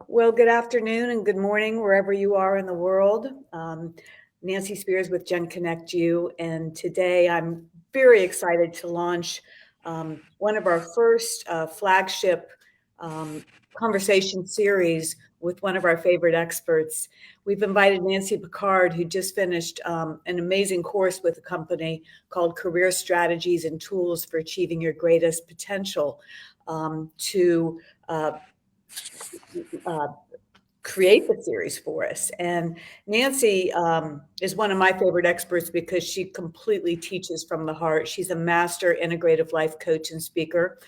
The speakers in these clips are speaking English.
Well, good afternoon and good morning, wherever you are in the world. Nancy Spears with Gen Connect You, and today I'm very excited to launch one of our first flagship um, conversation series with one of our favorite experts. We've invited Nancy Picard, who just finished an amazing course with a company called Career Strategies and Tools for Achieving Your Greatest Potential, to uh, create the series for us. And Nancy is one of my favorite experts because she completely teaches from the heart. She's a master integrative life coach and speaker.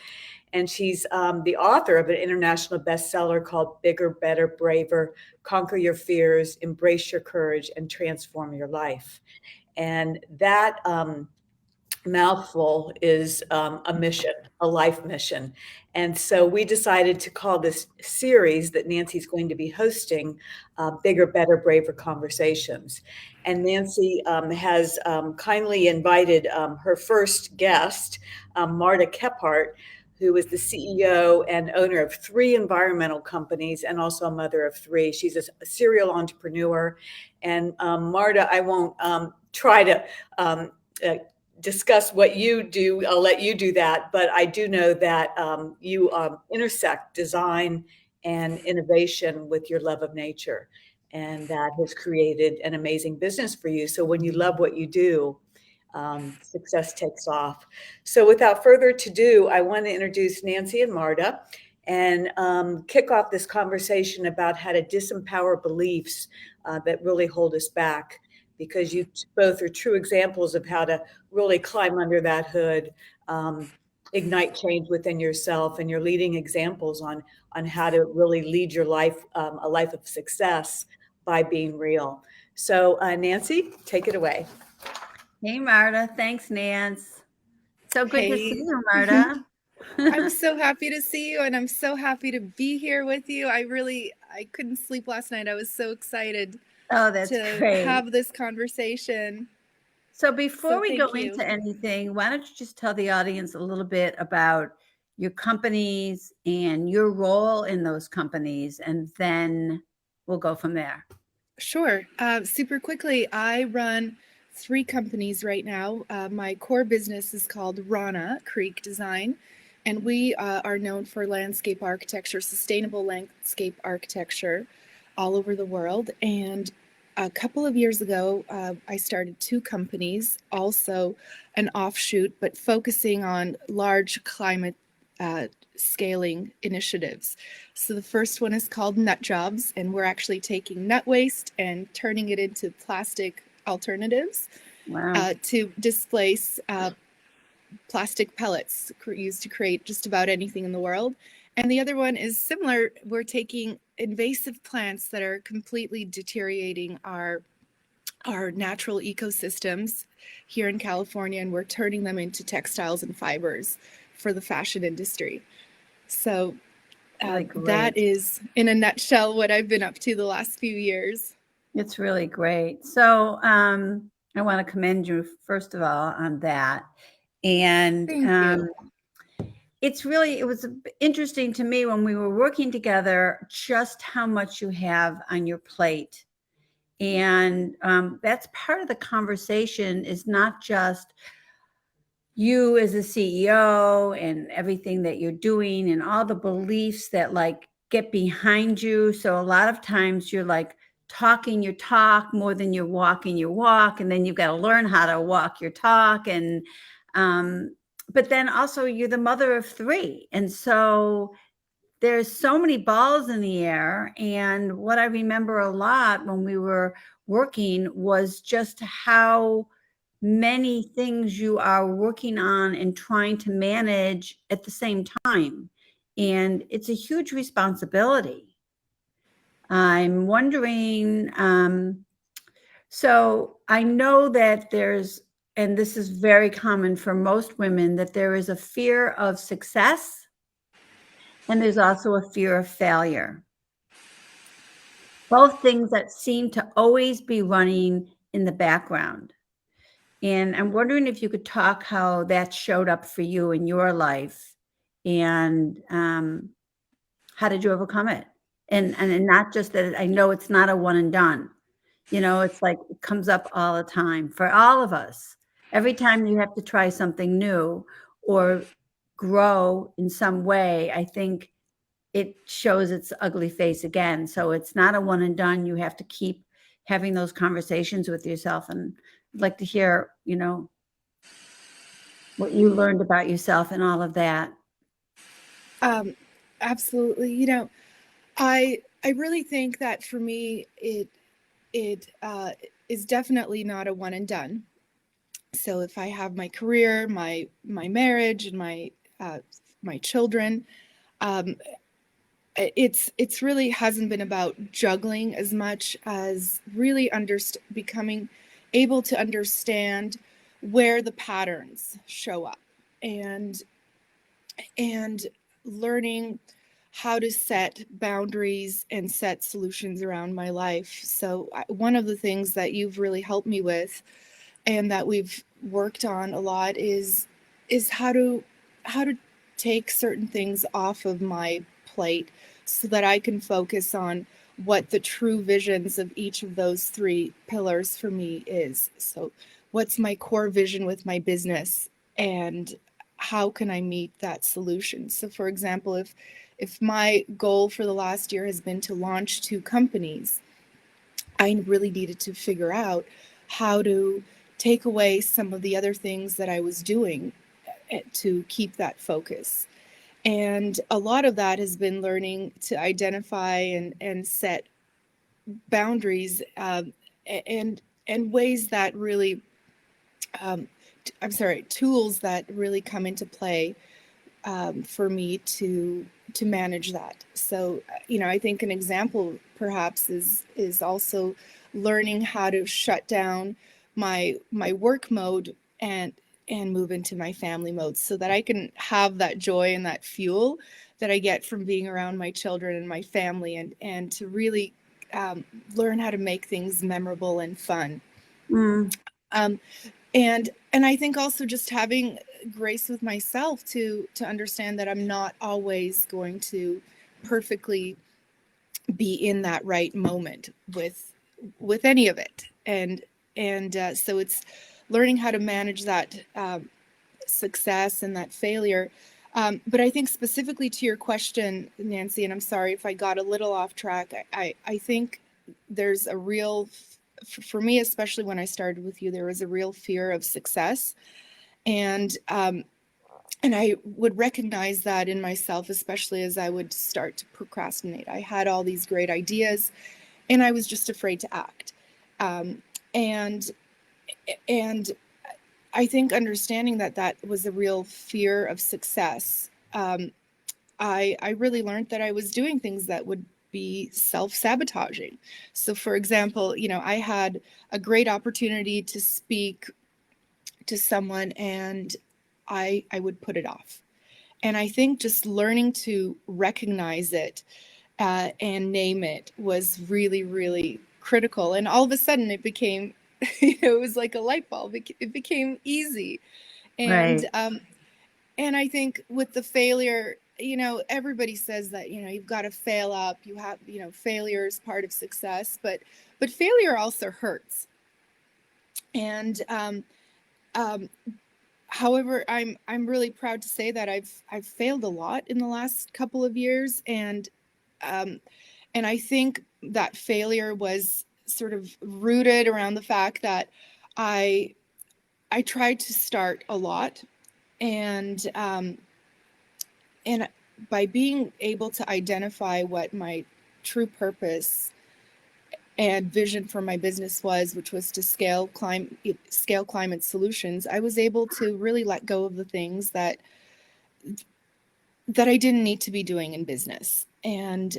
And she's the author of an international bestseller called Bigger, Better, Braver, Conquer Your Fears, Embrace Your Courage, and Transform Your Life. And that mouthful is a mission, a life mission. And so we decided to call this series that Nancy's going to be hosting Bigger, Better, Braver Conversations. And Nancy has kindly invited her first guest, Marta Kephart, who is the CEO and owner of 3 environmental companies and also a mother of 3. She's a serial entrepreneur. And Marta, I won't try to uh, discuss what you do. I'll let you do that. But I do know that you intersect design and innovation with your love of nature. And that has created an amazing business for you. So when you love what you do, success takes off. So without further ado, I want to introduce Nancy and Marta and kick off this conversation about how to disempower beliefs that really hold us back, because you both are true examples of how to really climb under that hood, ignite change within yourself, and you're leading examples on how to really lead your life, a life of success by being real. So, Nancy, take it away. Hey, Marta. Thanks, Nance. So good to see Hey, you, Marta. I'm so happy to see you and I'm so happy to be here with you. I couldn't sleep last night. I was so excited Oh, that's to great. have this conversation. So So before we go thank into you. anything, why don't you just tell the audience a little bit about your companies and your role in those companies, and then we'll go from there. Sure. Super quickly, I run 3 companies right now. My core business is called Rana Creek Design, and we are known for landscape architecture, sustainable landscape architecture all over the world. And a couple of years ago, I started 2 companies, also an offshoot, but focusing on large climate uh, scaling initiatives. So the first one is called Nut Jobs, and we're actually taking nut waste and turning it into plastic alternatives Wow. to displace plastic pellets used to create just about anything in the world. And the other one is similar. We're taking invasive plants that are completely deteriorating our natural ecosystems here in California, and we're turning them into textiles and fibers for the fashion industry. So Really that great. is, in a nutshell, what I've been up to the last few years. It's really great. So I want to commend you, first of all, on that. And Thank you. it was interesting to me when we were working together just how much you have on your plate. And that's part of the conversation, is not just you as a CEO and everything that you're doing and all the beliefs that like get behind you. So a lot of times you're like talking your talk more than you're walking your walk. And then you've got to learn how to walk your talk. And, but then also you're the mother of 3. And so there's so many balls in the air. And what I remember a lot when we were working was just how many things you are working on and trying to manage at the same time. And it's a huge responsibility. I'm wondering, so I know that and this is very common for most women, that there is a fear of success and there's also a fear of failure. Both things that seem to always be running in the background. And I'm wondering if you could talk how that showed up for you in your life, and how did you overcome it? And not just that. I know it's not a one and done. It's like it comes up all the time for all of us. Every time you have to try something new or grow in some way, I think it shows its ugly face again. So it's not a one and done. You have to keep having those conversations with yourself. And I'd like to hear, what you learned about yourself and all of that. Absolutely. I really think that for me, it is definitely not a one and done. So if I have my career, my marriage, and my children, um, it's really hasn't been about juggling as much as really becoming able to understand where the patterns show up, and learning how to set boundaries and set solutions around my life. So one of the things that you've really helped me with, and that we've worked on a lot, is how to take certain things off of my plate so that I can focus on what the true visions of each of those three pillars for me is. So what's my core vision with my business, and how can I meet that solution? So for example, if my goal for the last year has been to launch 2 companies, I really needed to figure out how to take away some of the other things that I was doing to keep that focus. And a lot of that has been learning to identify and set boundaries, and ways that really, tools that really come into play for me to manage that. So, I think an example perhaps is also learning how to shut down my work mode and move into my family mode, so that I can have that joy and that fuel that I get from being around my children and my family, and to really learn how to make things memorable and fun. Mm. Um, and I think also just having grace with myself to understand that I'm not always going to perfectly be in that right moment with any of it, and so it's learning how to manage that success and that failure. But I think specifically to your question, Nancy, and I'm sorry if I got a little off track, I think there's a real, for me, especially when I started with you, there was a real fear of success. And I would recognize that in myself, especially as I would start to procrastinate. I had all these great ideas, and I was just afraid to act. Um, and and I think understanding that was a real fear of success, I really learned that I was doing things that would be self-sabotaging. So for example, I had a great opportunity to speak to someone, and I would put it off. And I think just learning to recognize it and name it was really, really critical. And all of a sudden it became, it was like a light bulb. It became easy. Right. And I think with the failure, everybody says that, you've got to fail up. You have, failure is part of success, but failure also hurts. And um, however, I'm really proud to say that I've failed a lot in the last couple of years, um, and I think that failure was sort of rooted around the fact that I tried to start a lot, and by being able to identify what my true purpose and vision for my business was, which was to scale climate solutions, I was able to really let go of the things that I didn't need to be doing in business. And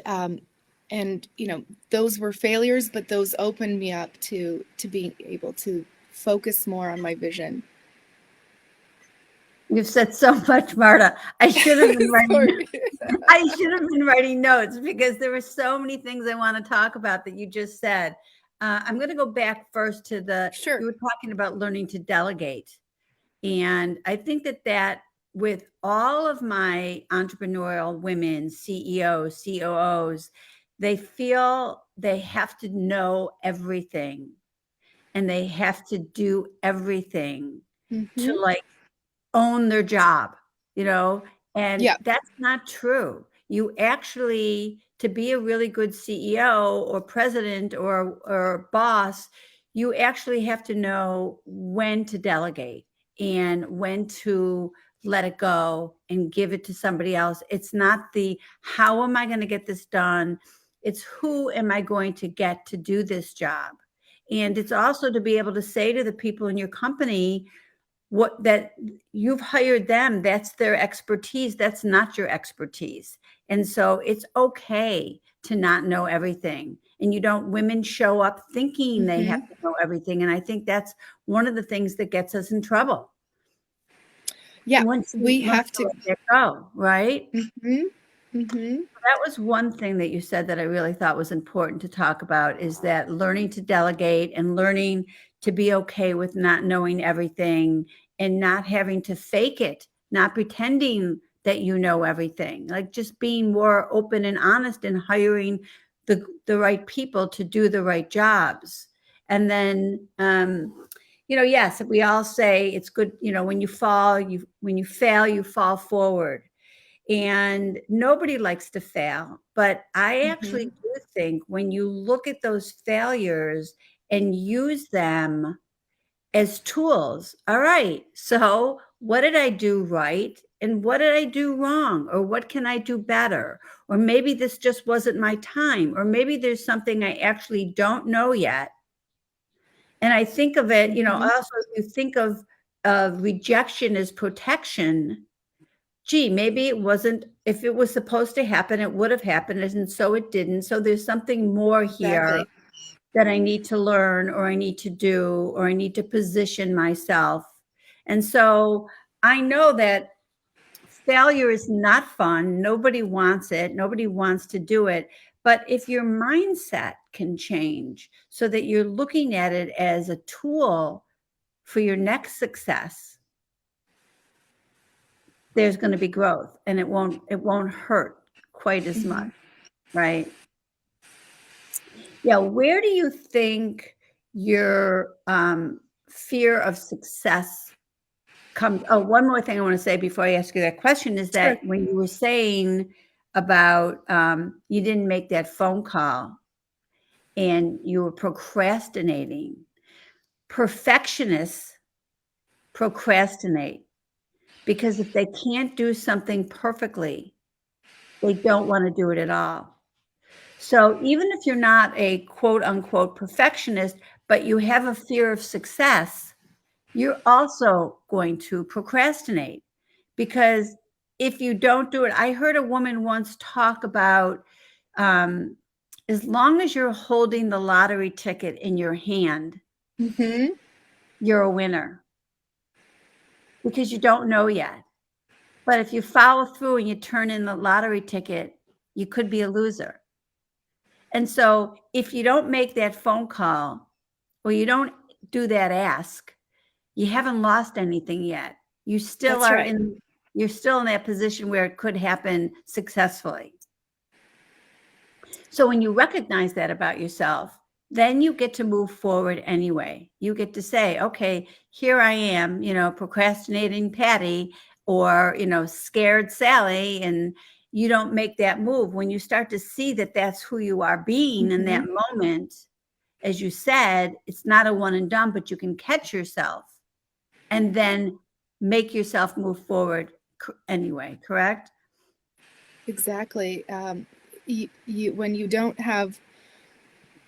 those were failures, but those opened me up to being able to focus more on my vision. You've said so much, Marta. I should have been writing. I should have been writing notes, because there were so many things I want to talk about that you just said. I'm going to go back first to Sure. You were talking about learning to delegate. And I think that with all of my entrepreneurial women, CEOs, COOs, they feel they have to know everything and they have to do everything to like own their job, and Yeah. that's not true. You actually, to be a really good CEO or president or boss, you actually have to know when to delegate and when to let it go and give it to somebody else. It's not the how am I going to get this done? It's who am I going to get to do this job? And it's also to be able to say to the people in your company, what that you've hired them, that's their expertise, that's not your expertise. And so it's okay to not know everything. And women show up thinking they have to know everything. And I think that's one of the things that gets us in trouble. Yeah. Once We have to let it go, right? Mm-hmm. That was one thing that you said that I really thought was important to talk about, is that learning to delegate and learning to be okay with not knowing everything and not having to fake it, not pretending that you know everything, like just being more open and honest and hiring the right people to do the right jobs. And then, yes, we all say it's good, when you fail, you fall forward. And nobody likes to fail. But I actually do think when you look at those failures and use them as tools, all right, so what did I do right? And what did I do wrong? Or what can I do better? Or maybe this just wasn't my time. Or maybe there's something I actually don't know yet. And I think of it, also if you think of rejection as protection, gee, maybe it wasn't, if it was supposed to happen, it would have happened, and so it didn't. So there's something more here that I need to learn, or I need to do, or I need to position myself. And so I know that failure is not fun. Nobody wants it. Nobody wants to do it. But if your mindset can change so that you're looking at it as a tool for your next success, there's going to be growth, and it won't hurt quite as much, right? Yeah. Where do you think your fear of success comes? Oh, one more thing I want to say before I ask you that question is that when you were saying about you didn't make that phone call and you were procrastinating, perfectionists procrastinate because if they can't do something perfectly, they don't want to do it at all. So even if you're not a quote unquote perfectionist, but you have a fear of success, you're also going to procrastinate, because if you don't do it, I heard a woman once talk about as long as you're holding the lottery ticket in your hand, you're a winner, because you don't know yet. But if you follow through and you turn in the lottery ticket, you could be a loser. And so if you don't make that phone call or you don't do that ask, you haven't lost anything yet. You still you're still in that position where it could happen successfully. So when you recognize that about yourself, then you get to move forward anyway. You get to say, okay, here I am, procrastinating Patty, or, scared Sally, and you don't make that move. When you start to see that that's who you are being in that moment, as you said, it's not a one and done, but you can catch yourself and then make yourself move forward anyway, correct? Exactly. When you don't have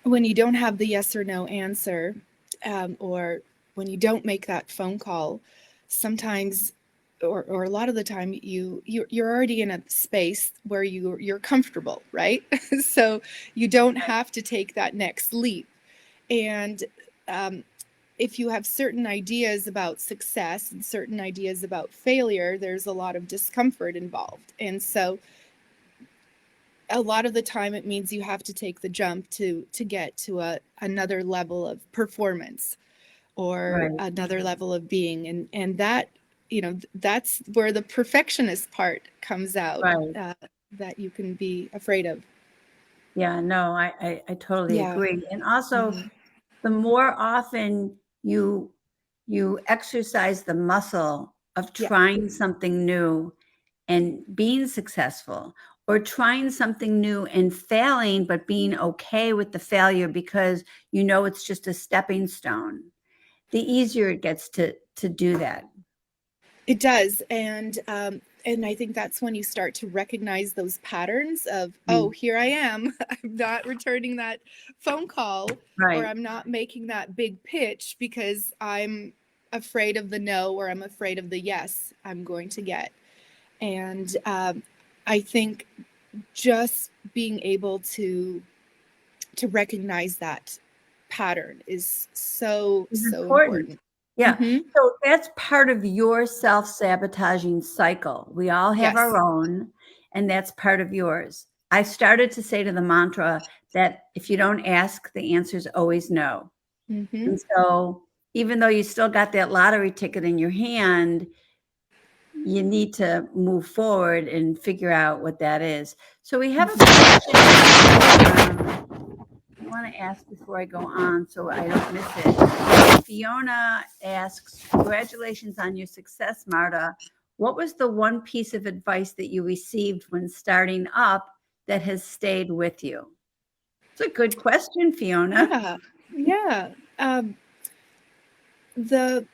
the yes or no answer, or when you don't make that phone call, sometimes, or a lot of the time, you're already in a space where you're comfortable, right? So you don't have to take that next leap. And if you have certain ideas about success and certain ideas about failure, there's a lot of discomfort involved. And so a lot of the time it means you have to take the jump to get to another level of performance, or another level of being. And that, that's where the perfectionist part comes out, that you can be afraid of. Yeah, no, I totally Yeah. agree. And also, Mhm. the more often you exercise the muscle of Yeah. trying something new and being successful, or trying something new and failing, but being okay with the failure because you know it's just a stepping stone, the easier it gets to do that. It does. And I think that's when you start to recognize those patterns of, oh, Mm. here I am. I'm not returning that phone call, or Right. I'm not making that big pitch because I'm afraid of the no, or I'm afraid of the yes I'm going to get. And I think just being able to recognize that pattern is so, It's so important. important. Yeah. Hmm. So that's part of your self-sabotaging cycle. We all have Yes. our own, and that's part of yours. I started to say to the mantra that if you don't ask, the answer is always no. Hmm. And so even though you still got that lottery ticket in your hand, you need to move forward and figure out what that is. So we have a question I want to ask before I go on so I don't miss it. Fiona asks, congratulations on your success, Marta. What was the one piece of advice that you received when starting up that has stayed with you? It's a good question, Fiona. Yeah. Yeah. Um, the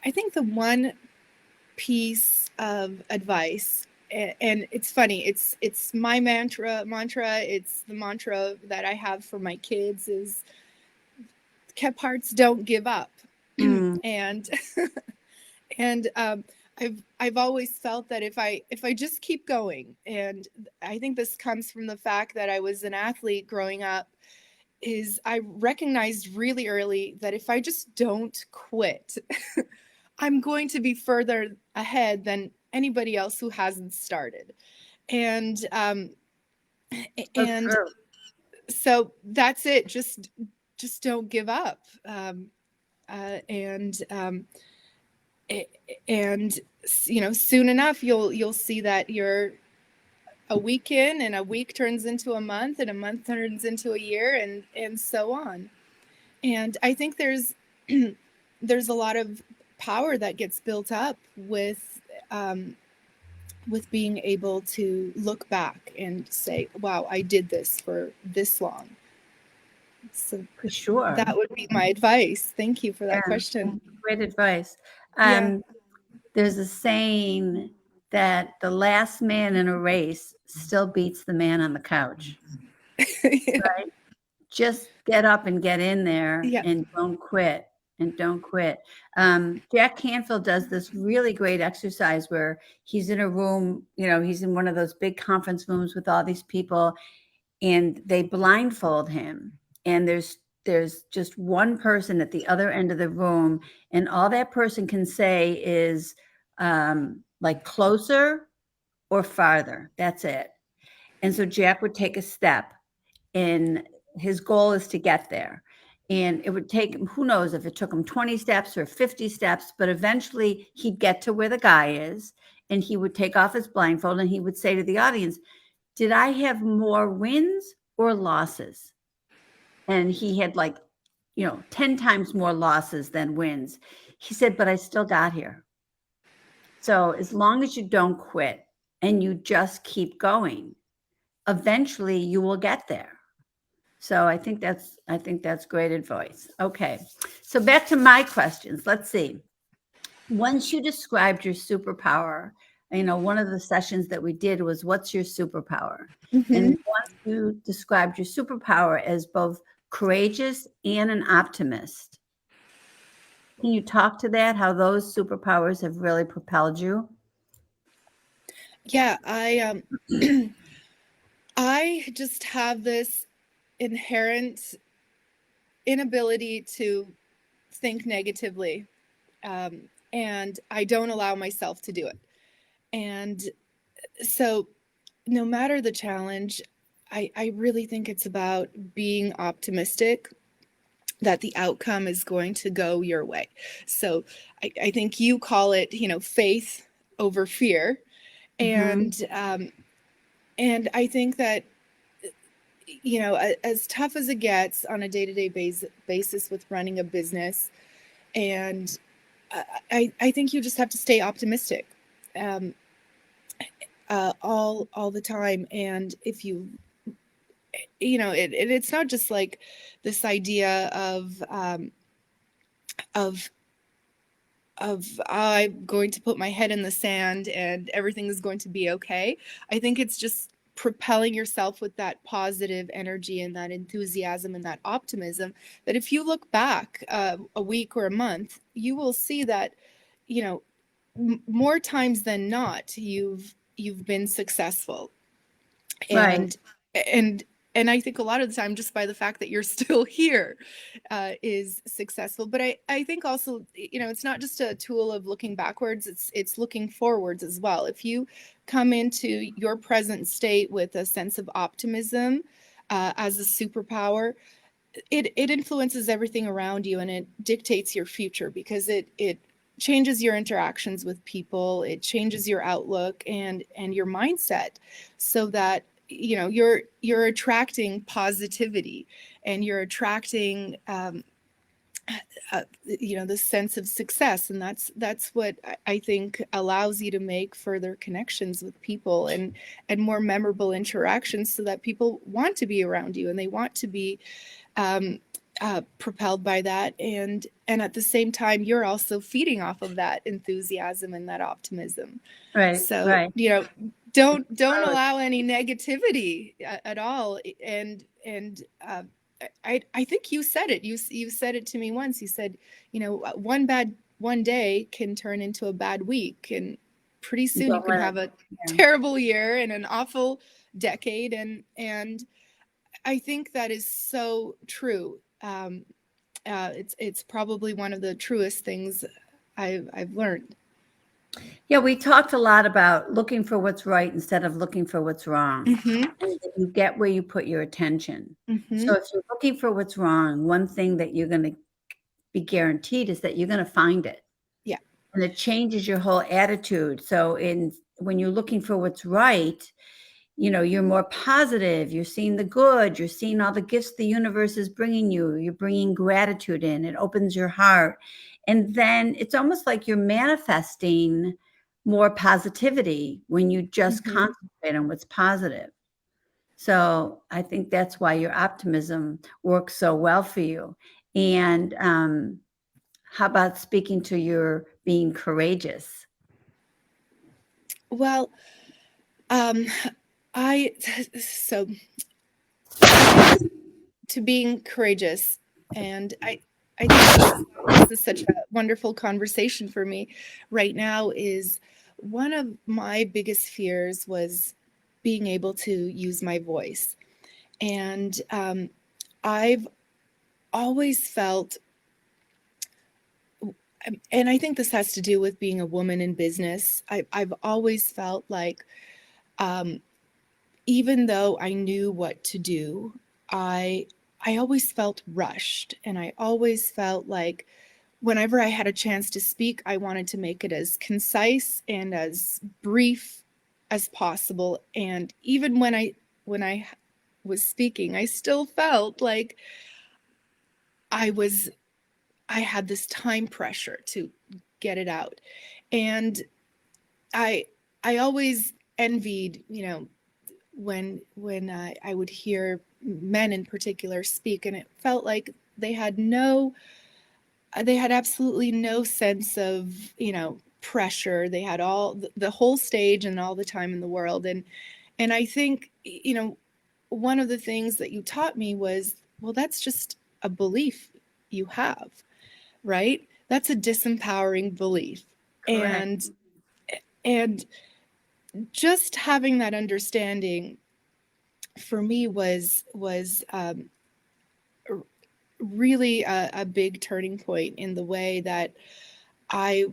I think the one piece of advice, and it's funny, it's my mantra, it's the mantra that I have for my kids is Keparts don't give up. Mm, And and I've always felt that if I just keep going, and I think this comes from the fact that I was an athlete growing up, is I recognized really early that if I just don't quit, I'm going to be further ahead than anybody else who hasn't started. And so and true. so that's it. Just don't give up. Uh, and and soon enough you'll see that you're a week in, and a week turns into a month, and a month turns into a year, and so on. And I think there's a lot of power that gets built up with being able to look back and say, wow, I did this for this long. So For sure. that would be my advice. Thank you for that Yeah, question. great advice. Yeah. There's a saying that the last man in a race still beats the man on the couch. Yeah. Right? Just get up and get in there Yeah. and don't quit. And don't quit. Jack Canfield does this really great exercise where he's in a room, he's in one of those big conference rooms with all these people, and they blindfold him. And there's just one person at the other end of the room, and all that person can say is like closer or farther. That's it. And so Jack would take a step, and his goal is to get there. And it would take him, who knows if it took him 20 steps or 50 steps, but eventually he'd get to where the guy is, and he would take off his blindfold and he would say to the audience, did I have more wins or losses? And he had 10 times more losses than wins. He said, but I still got here. So as long as you don't quit and you just keep going, eventually you will get there. So I think that's great advice. Okay. So back to my questions. Let's see. Once you described your superpower, one of the sessions that we did was what's your superpower? And Hmm. once you described your superpower as both courageous and an optimist, can you talk to that, how those superpowers have really propelled you? Yeah. I just have this inherent inability to think negatively, and I don't allow myself to do it. And so, no matter the challenge, I really think it's about being optimistic that the outcome is going to go your way. So, I think you call it, faith over fear, Mhm. and I think that you know, as tough as it gets on a day-to-day basis with running a business, and I think you just have to stay optimistic, um, all the time. And if you know, it's not just like this idea of I'm going to put my head in the sand and everything is going to be okay. I think it's just propelling yourself with that positive energy and that enthusiasm and that optimism, that if you look back a week or a month, you will see that, you know, more times than not, you've been successful. Right. And and I think a lot of the time, just by the fact that you're still here, is successful. But I think also, you know, it's not just a tool of looking backwards, it's looking forwards as well. If you come into your present state with a sense of optimism, as a superpower, it influences everything around you, and it dictates your future, because it changes your interactions with people, it changes your outlook and your mindset, so that, you know, you're attracting positivity, and you're attracting you know, the sense of success. And that's what I think allows you to make further connections with people, and more memorable interactions, so that people want to be around you and they want to be um, propelled by that. And at the same time, you're also feeding off of that enthusiasm and that optimism. Right. So, Right. you know, don't allow any negativity at all. And I think you said it. You said it to me once. You said, you know, one day can turn into a bad week, and pretty soon you Don't can let have it. a Yeah. terrible year and an awful decade. And I think that is so true. It's probably one of the truest things I've learned. Yeah, we talked a lot about looking for what's right instead of looking for what's wrong. Mm-hmm. And that you get where you put your attention. Mm-hmm. So if you're looking for what's wrong, one thing that you're going to be guaranteed is that you're going to find it. Yeah. And it changes your whole attitude. So when you're looking for what's right, you know, you're more positive, you're seeing the good, you're seeing all the gifts the universe is bringing you, you're bringing gratitude in, it opens your heart. And then it's almost like you're manifesting more positivity when you just Mm-hmm. concentrate on what's positive. So I think that's why your optimism works so well for you. And how about speaking to your being courageous? Well, um, I so to being courageous, and I think this is such a wonderful conversation for me right now. Is one of my biggest fears was being able to use my voice, and I've always felt, and I think this has to do with being a woman in business. I've always felt like, um, even though I knew what to do, I I always felt rushed, and I always felt like whenever I had a chance to speak, I wanted to make it as concise and as brief as possible. And even when I was speaking, I still felt like I was I had this time pressure to get it out. And I I always envied, you know, when I would hear men in particular speak, and it felt like they had they had absolutely no sense of, you know, pressure. They had all the whole stage and all the time in the world. And I think, you know, one of the things that you taught me was, well, that's just a belief you have, right? That's a disempowering belief. Correct. And just having that understanding for me was really a big turning point in the way that I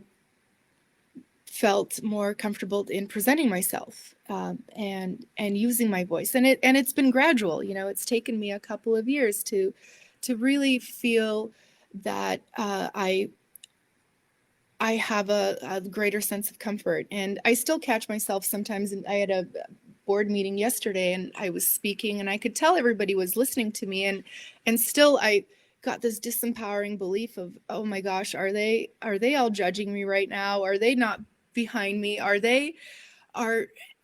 felt more comfortable in presenting myself, and using my voice. And it's been gradual. You know, it's taken me a couple of years to really feel that I have a greater sense of comfort. And I still catch myself sometimes. And I had a board meeting yesterday, and I was speaking, and I could tell everybody was listening to me, and still I got this disempowering belief of, oh my gosh, are they all judging me right now? Are they not behind me?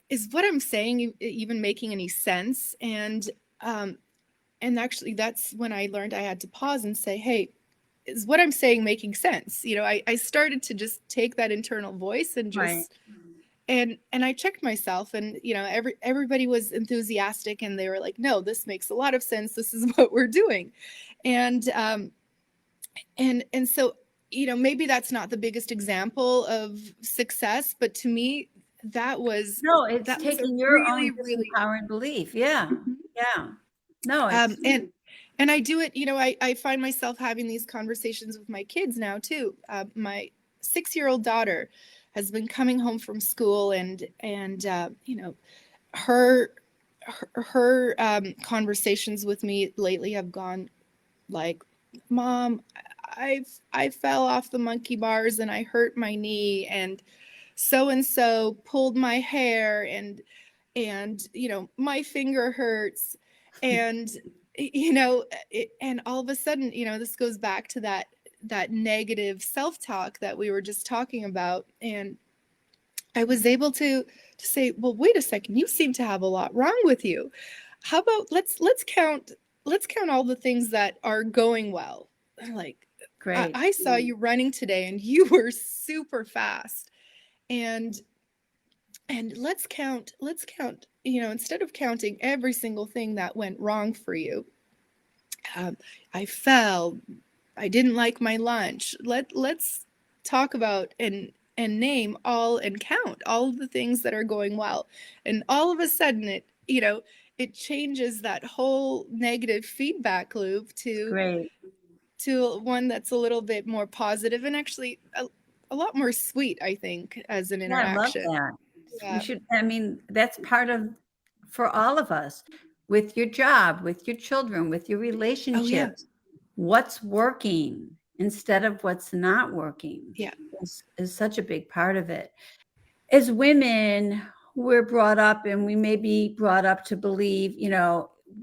Is what I'm saying even making any sense? And actually, that's when I learned I had to pause and say, hey, is what I'm saying making sense? I started to just take that internal voice and just Right. and I checked myself, and everybody was enthusiastic, and they were like, no, this makes a lot of sense, this is what we're doing. And so maybe that's not the biggest example of success, but to me it's taking your really, own really disempowering belief. Yeah. Mhm. Yeah. No, and I do it, I find myself having these conversations with my kids now too. My 6-year-old daughter has been coming home from school, and her conversations with me lately have gone like, Mom, I fell off the monkey bars and I hurt my knee, and so pulled my hair, and my finger hurts, and and all of a sudden, this goes back to that negative self-talk that we were just talking about. And I was able to say, well, wait a second, you seem to have a lot wrong with you. How about let's count all the things that are going well. Like, great. I saw you running today, and you were super fast. And let's count, instead of counting every single thing that went wrong for you. I fell, I didn't like my lunch. Let's talk about and name all and count all of the things that are going well. And all of a sudden it changes that whole negative feedback loop Great. to one that's a little bit more positive, and actually a lot more sweet, I think, as an interaction. I love that. Yeah. That's part of, for all of us, with your job, with your children, with your relationships, what's working instead of what's not working is such a big part of it. As women, we're brought up, and we may be brought up to believe,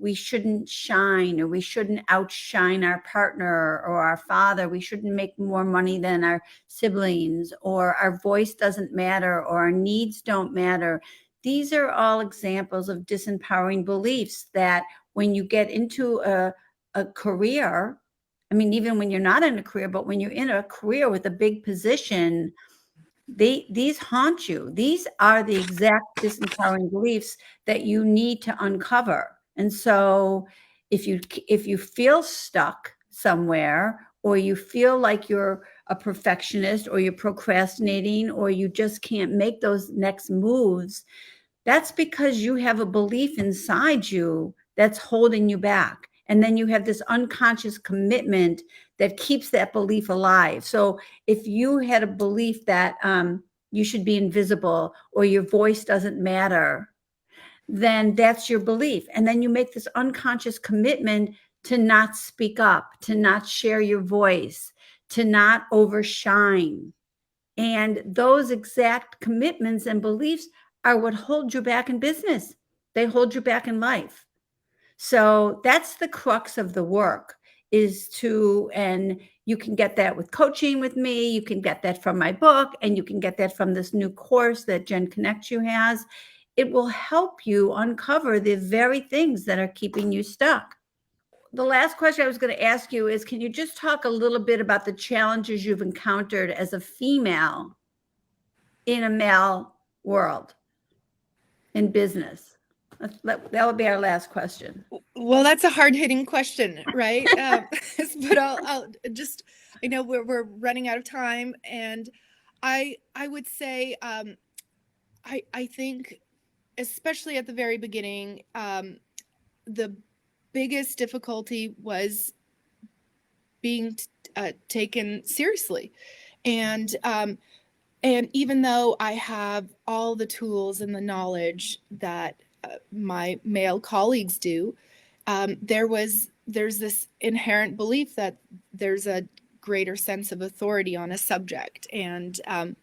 we shouldn't shine, or we shouldn't outshine our partner or our father. We shouldn't make more money than our siblings, or our voice doesn't matter, or our needs don't matter. These are all examples of disempowering beliefs that when you get into a career, even when you're not in a career, but when you're in a career with a big position, these haunt you. These are the exact disempowering beliefs that you need to uncover. And so if you feel stuck somewhere, or you feel like you're a perfectionist, or you're procrastinating, or you just can't make those next moves, that's because you have a belief inside you that's holding you back. And then you have this unconscious commitment that keeps that belief alive. So if you had a belief that you should be invisible, or your voice doesn't matter, then that's your belief. And then you make this unconscious commitment to not speak up, to not share your voice, to not overshine. And those exact commitments and beliefs are what hold you back in business. They hold you back in life. So that's the crux of the work, and you can get that with coaching with me. You can get that from my book, and you can get that from this new course that Jen Connects You has. It will help you uncover the very things that are keeping you stuck. The last question I was going to ask you is, can you just talk a little bit about the challenges you've encountered as a female in a male world in business? That would be our last question. Well, that's a hard-hitting question, right? But I'll just, I know we're running out of time, and I would say I think, especially at the very beginning, the biggest difficulty was being taken seriously, and even though I have all the tools and the knowledge that my male colleagues do, there's this inherent belief that there's a greater sense of authority on a subject, and I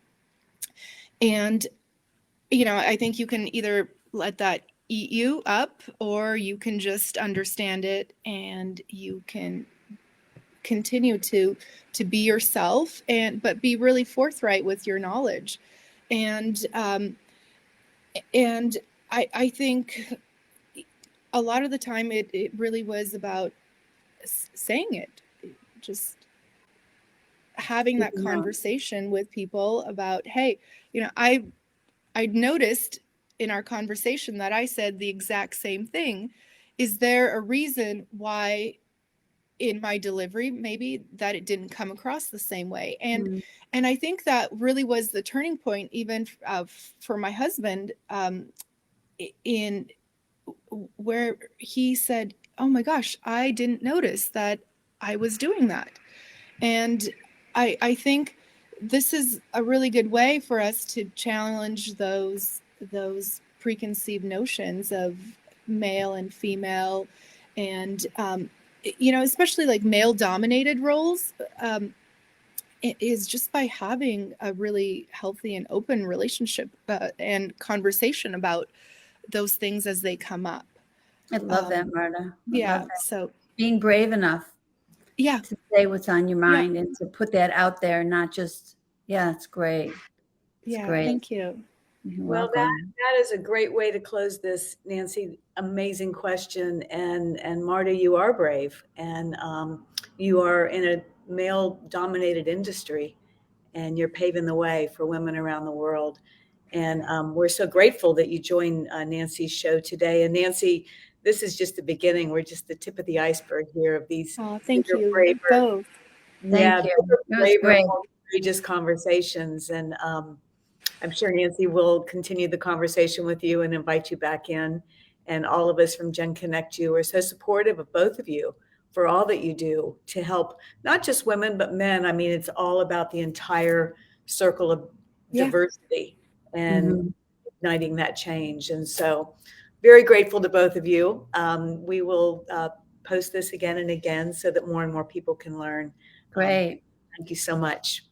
think you can either let that eat you up, or you can just understand it and you can continue to be yourself, but be really forthright with your knowledge. And I think a lot of the time it really was about saying it, just having that conversation with people about, hey, I noticed in our conversation that I said the exact same thing. Is there a reason why in my delivery maybe that it didn't come across the same way? And I think that really was the turning point, even for my husband, in where he said, oh my gosh, I didn't notice that I was doing that. And I think this is a really good way for us to challenge those preconceived notions of male and female, and especially like male dominated roles, is just by having a really healthy and open relationship and conversation about those things as they come up. I love that, Marta. Yeah. So being brave enough to say what's on your mind and to put that out there, not just, it's great. It's great. Thank you. You're well, welcome. that is a great way to close this, Nancy. Amazing question. And Marta, you are brave, and you are in a male-dominated industry, and you're paving the way for women around the world. And we're so grateful that you joined Nancy's show today. And Nancy, this is just the beginning. We're just the tip of the iceberg here of these. Thank you braver, both. Thank you. It was great. More courageous conversations. And I'm sure Nancy will continue the conversation with you and invite you back in. And all of us from Gen Connect You are so supportive of both of you for all that you do to help not just women, but men. I mean, it's all about the entire circle of diversity and igniting that change. And so very grateful to both of you. We will post this again and again so that more and more people can learn. Great. Thank you so much.